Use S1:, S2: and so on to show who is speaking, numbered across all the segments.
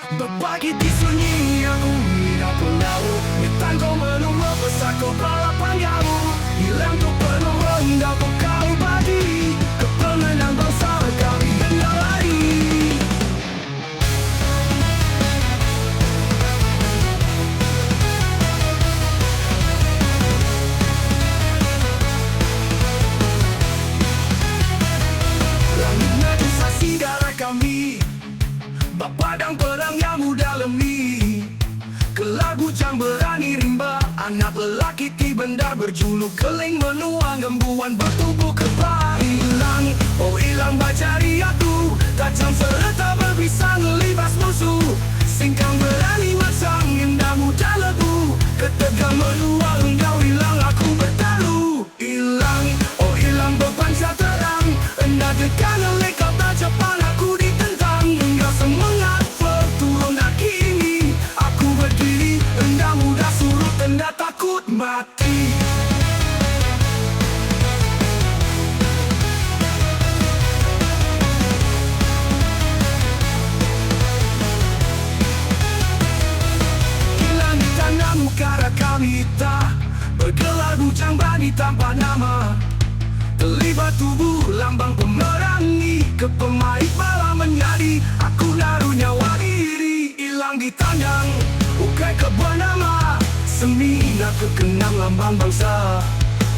S1: Berbagi di sunyi aku tidak tahu. Nyetan kau menunggu besar kau balapan jauh. Hilang tu penuh rendah kau bagi. Kepengenan bangsa kami benda lari. Langit nadu saksi darah kami. Padang perang yang muda lemi. Kelar bujang berani rimba. Anak lelaki ki bendar berjuluk keling menuang gembuan bertubuh kepala. Hilang, oh hilang bajari aku. Tajam serta berbisa ngelibas musuh. Singkang berani masang indah muda lebu. Ketegang menua engkau hilang aku bertalu. Hilang, oh hilang berpanca terang. Endah dekan lekap tajapan aku ditentang. Engkau semangat berturun kaki ini. Aku berdiri, endah muda surut, endah takut mati. Hilang di tanah muka kami tak bergelar bujang bani tanpa nama. Terlibat tubuh lambang pemerangi. Kepemaik malah menjadi aku naruh nyawa diri. Hilang di tandang ukai kebuah nama. Semina kekenang lambang bangsa.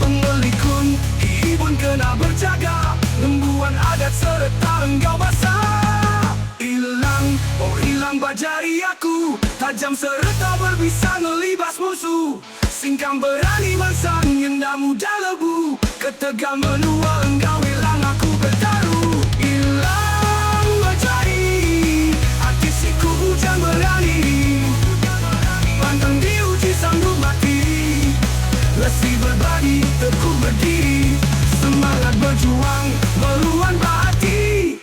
S1: Pengelikun ibun kena berjaga. Lembuan adat serta enggau basah. Hilang, oh hilang bajari aku. Tajam serta berbisa ngelibas musuh. Singkang berani mansang indah muda lebu. Ketegang menua engkau hilang aku bertaruh. Hilang bajari hati siku hujan berani. Pantang diuji sanggup mati. Lesi berbagi teguh berdiri. Semangat berjuang meluan hati.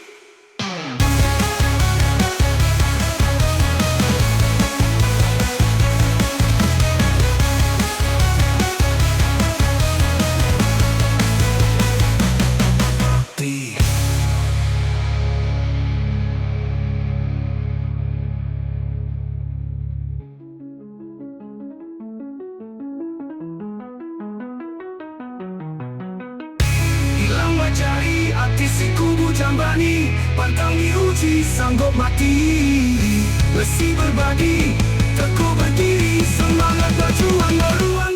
S1: Cari hati si kubu jambani. Pantang diuji sanggup mati. Lesi berbagi teguh berdiri. Semangat berjuang meluang